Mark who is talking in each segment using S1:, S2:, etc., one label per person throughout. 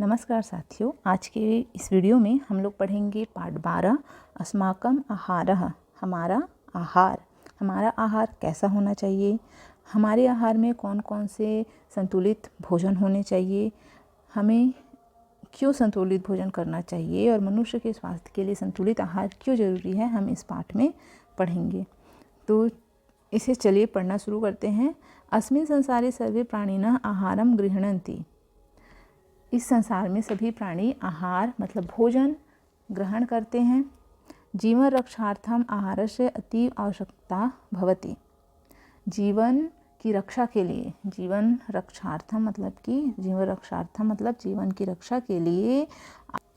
S1: नमस्कार साथियों, आज के इस वीडियो में हम लोग पढ़ेंगे पाठ 12 अस्माकं आहारः। हमारा आहार कैसा होना चाहिए, हमारे आहार में कौन कौन से संतुलित भोजन होने चाहिए, हमें क्यों संतुलित भोजन करना चाहिए और मनुष्य के स्वास्थ्य के लिए संतुलित आहार क्यों ज़रूरी है, हम इस पाठ में पढ़ेंगे। तो इसे चलिए पढ़ना शुरू करते हैं। अस्मिन् संसारे सर्वे प्राणिनः आहारं गृह्णन्ति। इस संसार में सभी प्राणी आहार मतलब भोजन ग्रहण करते हैं। जीवन रक्षार्थम आहारस्य अति आवश्यकता भवति। जीवन की रक्षा के लिए, जीवन रक्षार्थम मतलब जीवन की रक्षा के लिए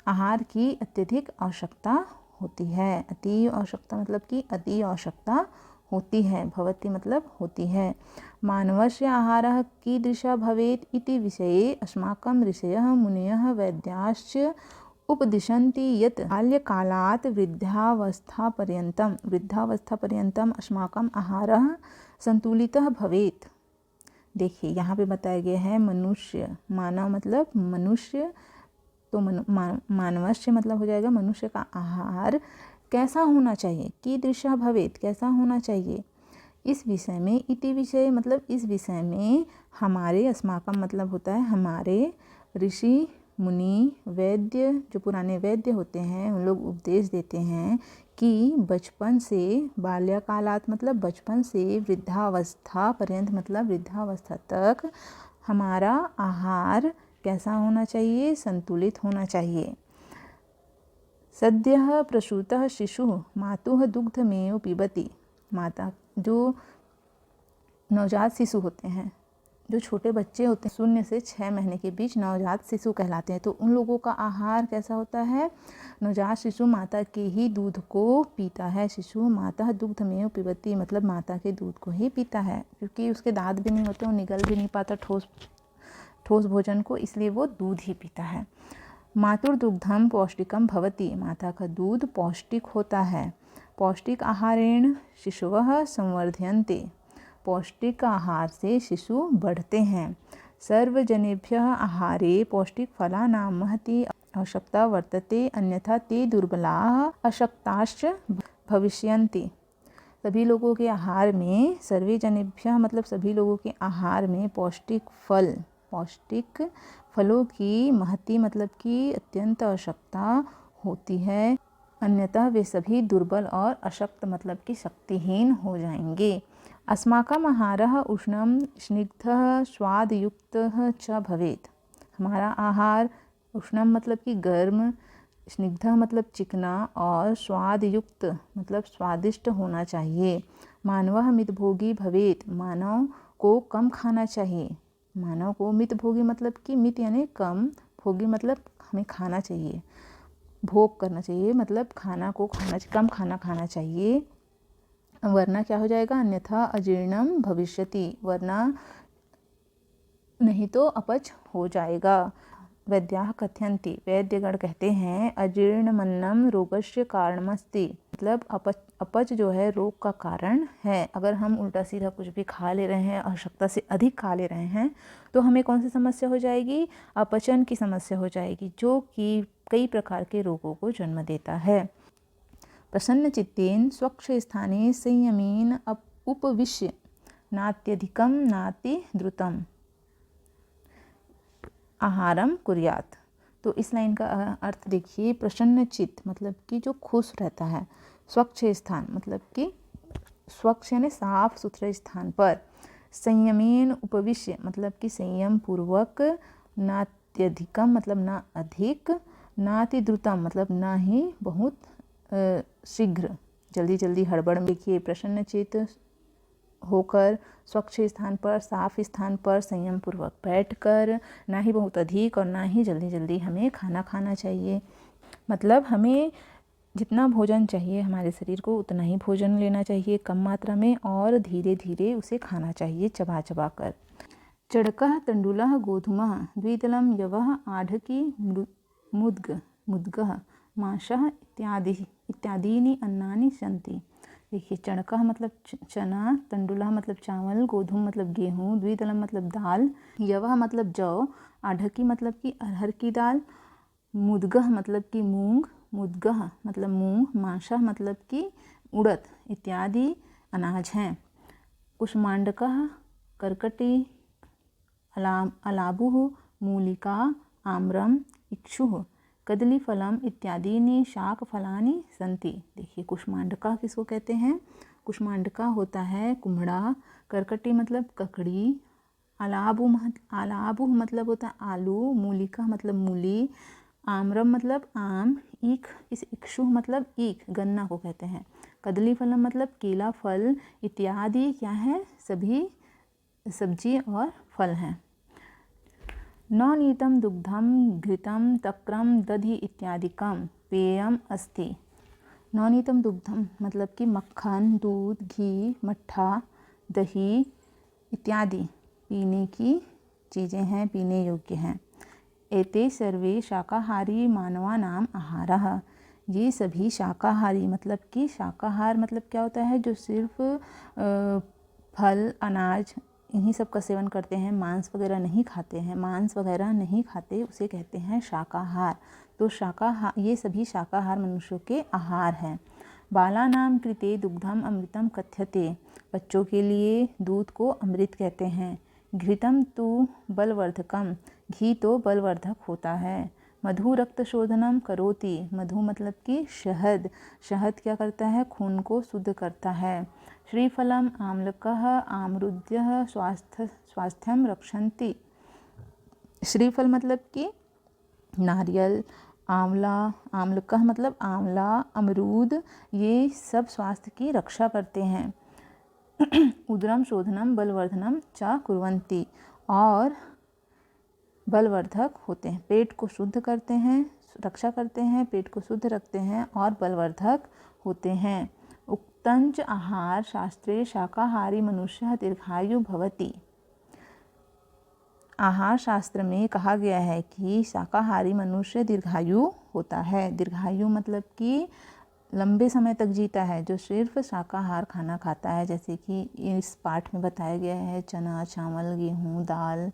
S1: आहार की अत्यधिक आवश्यकता होती है। अति आवश्यकता मतलब कि अति आवश्यकता होती है, भवति मतलब होती है। मानवस्य आहारः कीदृशः भवेत् इति विषये अस्माकं ऋषयः मुनयः वैद्याश्च उपदिशन्ति यत् बाल्यकालात् वृद्धावस्थापर्यन्तम अस्माकं आहारः संतुलितः भवेत्। देखिए यहाँ पे बताया गया है मनुष्य, मानव मतलब मनुष्य, तो मानवस्य मतलब हो जाएगा मनुष्य का आहार कैसा होना चाहिए, कीदृशः भवेत् कैसा होना चाहिए। इस विषय में, इति विषय मतलब इस विषय में हमारे, अस्माकं मतलब होता है हमारे, ऋषि मुनि वैद्य, जो पुराने वैद्य होते हैं उन लोग उपदेश देते हैं कि बचपन से, बाल्यकालात मतलब बचपन से, वृद्धावस्था पर्यंत मतलब वृद्धावस्था तक हमारा आहार कैसा होना चाहिए, संतुलित होना चाहिए। सद्यः प्रसूतः शिशुः मातुः दुग्धमेव पिबति। माता, जो नवजात शिशु होते हैं, जो छोटे बच्चे होते हैं, 0 से 6 महीने के बीच नवजात शिशु कहलाते हैं। तो उन लोगों का आहार कैसा होता है, नवजात शिशु माता के ही दूध को पीता है। शिशु माता दुग्धमेव पिबति मतलब माता के दूध को ही पीता है, क्योंकि उसके दांत भी नहीं होते, वो निगल भी नहीं पाता ठोस भोजन को, इसलिए वो दूध ही पीता है। मातुर्दुग्धम पौष्टिकम भवति, माता का दूध पौष्टिक होता है। पौष्टिक आहारेण शिशवः संवर्धन्ते, पौष्टिक आहार से शिशु बढ़ते हैं। सर्वजनेभ्यः आहारे पौष्टिक फलानां महती आवश्यकता वर्तते, अन्यथा ते दुर्बलाः अशक्ताश्च भविष्यन्ति। सभी लोगों के आहार में, सर्वे जनेभ्यः मतलब सभी लोगों के आहार में पौष्टिक फलों की महती मतलब कि अत्यंत आवश्यकता होती है, अन्यतः वे सभी दुर्बल और अशक्त मतलब कि शक्तिहीन हो जाएंगे। अस्माकं आहारः उष्णं स्निग्धः स्वादयुक्तः च भवेत्। हमारा आहार उष्णम मतलब कि गर्म, स्निग्धः मतलब चिकना और स्वादयुक्त मतलब स्वादिष्ट होना चाहिए। मानवः मितभोगी भवेत्, मानव को कम खाना चाहिए। मानव को मितभोगी मतलब कि मित यानी कम, भोगी मतलब हमें खाना चाहिए, भोग करना चाहिए मतलब कम खाना खाना चाहिए, वरना क्या हो जाएगा, अन्यथा अजीर्णम भविष्यति, वरना नहीं तो अपच हो जाएगा। वैद्याः कथयन्ति, वैद्यगण कहते हैं अजीर्णमन्नम रोगस्य कारणमस्ति, मतलब अपच जो है रोग का कारण है। अगर हम उल्टा सीधा कुछ भी खा ले रहे हैं, आवश्यकता से अधिक खा ले रहे हैं, तो हमें कौन सी समस्या हो जाएगी, अपचन की समस्या हो जाएगी, जो कि कई प्रकार के रोगों को जन्म देता है। प्रसन्नचित्तेन स्वच्छस्थाने संयमेन उपविश्य नात्यधिकं नातिद्रुतम् आहारम कुर्यात्। तो इस लाइन का अर्थ देखिए, प्रसन्न चित्त मतलब कि जो खुश रहता है, स्वच्छ स्थान मतलब कि स्वच्छ यानी साफ सुथरे स्थान पर, संयमेन उपविश्य मतलब कि संयम पूर्वक, नात्यधिकम मतलब ना अधिक, नातिद्रुतम मतलब ना ही बहुत शीघ्र, जल्दी जल्दी हड़बड़ में। देखिए, प्रसन्न चित्त होकर स्वच्छ स्थान पर, साफ स्थान पर संयम पूर्वक बैठकर, ना ही बहुत अधिक और ना ही जल्दी जल्दी हमें खाना चाहिए। मतलब हमें जितना भोजन चाहिए हमारे शरीर को उतना ही भोजन लेना चाहिए, कम मात्रा में, और धीरे धीरे उसे खाना चाहिए, चबा चबा कर। चड़कः तण्डुलः गोधूमः द्विदलं यवः आढकी मुद्गः मांसः इत्यादीनि अन्नानि सन्ति। देखिए, चणका मतलब चना, तंडुला मतलब चावल, गोधूम मतलब गेहूँ, द्विदलम मतलब दाल, यवह मतलब जौ, आढ़की मतलब कि अरहर की दाल, मुदगह मतलब कि मूंग, मुदगह मतलब मूंग, माशा मतलब कि उड़द इत्यादि अनाज हैं। कुष्मांडकः कर्कटी, अलाबुः, मूलिका, आम्रम, इक्षुः, कदलीफलम इत्यादीनि शाकफलानि सन्ति। देखिए कुष्मांडका किसको कहते हैं? कुष्मांडका होता है कुम्हड़ा, कर्कटी मतलब ककड़ी, अलाबुः मतलब होता है आलू, मूलिका मतलब मूली, आम्रम मतलब आम, इक्षुः मतलब ईख गन्ना को कहते हैं, कदली फलम मतलब केला फल इत्यादि क्या है? सभी सब्जी और फल हैं। नवनीतं दुग्धम घृतं तक्रम दधि इत्यादिकम पेयम अस्ति। नवनीतं दुग्धम मतलब कि मक्खन, दूध, घी, मट्ठा, दही इत्यादि पीने की चीज़ें हैं, पीने योग्य हैं। एते सर्वे शाकाहारी मानवानाम आहारः। ये सभी शाकाहारी मतलब कि शाकाहार मतलब क्या होता है? जो सिर्फ फल अनाज इन्हीं सब का सेवन करते हैं, मांस वगैरह नहीं खाते हैं, मांस वगैरह नहीं खाते, उसे कहते हैं शाकाहार। तो ये सभी शाकाहार मनुष्यों के आहार हैं। बालानां कृते दुग्धम अमृतम कथ्यते। बच्चों के लिए दूध को अमृत कहते हैं। घृतम तु बलवर्धकम, घी तो बलवर्धक होता है। मधु रक्त शोधनम करोति, मधु मतलब कि शहद, शहद क्या करता है? खून को शुद्ध करता है। श्रीफलम आम्लकः आमृद्यः स्वास्थ्यम रक्षन्ति। श्रीफल मतलब कि नारियल, आंवला, आम्लकः मतलब आंवला, अमरूद, ये सब स्वास्थ्य की रक्षा करते हैं। उदरम शोधनम बलवर्धनम च कुर्वन्ति, और बलवर्धक होते हैं, पेट को शुद्ध करते हैं, रक्षा करते हैं, पेट को शुद्ध रखते हैं और बलवर्धक होते हैं। उक्तंच आहार शास्त्रे शाकाहारी मनुष्य दीर्घायु भवति। आहार शास्त्र में कहा गया है कि शाकाहारी मनुष्य दीर्घायु होता है। दीर्घायु मतलब कि लंबे समय तक जीता है, जो सिर्फ शाकाहार खाना खाता है, जैसे कि इस पाठ में बताया गया है चना, चावल, गेहूँ, दाल,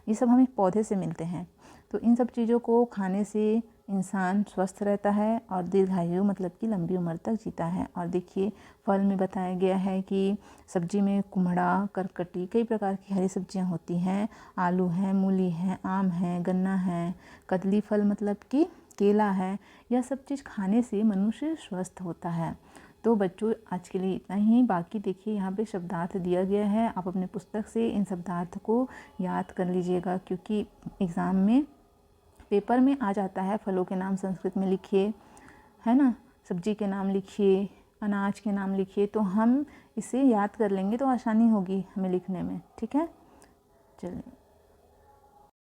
S1: ये सब हमें पौधे से मिलते हैं। तो इन सब चीज़ों को खाने से इंसान स्वस्थ रहता है और दीर्घायु मतलब कि लंबी उम्र तक जीता है। और देखिए फल में बताया गया है कि सब्जी में कुम्हड़ा, करकटी, कई प्रकार की हरी सब्जियां होती हैं, आलू है, मूली है, आम है, गन्ना है, कदली फल मतलब कि केला है। यह सब चीज़ खाने से मनुष्य स्वस्थ होता है। तो बच्चों आज के लिए इतना ही। बाकी देखिए यहाँ पे शब्दार्थ दिया गया है, आप अपने पुस्तक से इन शब्दार्थ को याद कर लीजिएगा, क्योंकि एग्ज़ाम में पेपर में आ जाता है फलों के नाम संस्कृत में लिखिए, है ना, सब्जी के नाम लिखिए, अनाज के नाम लिखिए, तो हम इसे याद कर लेंगे तो आसानी होगी हमें लिखने में। ठीक है, चलिए।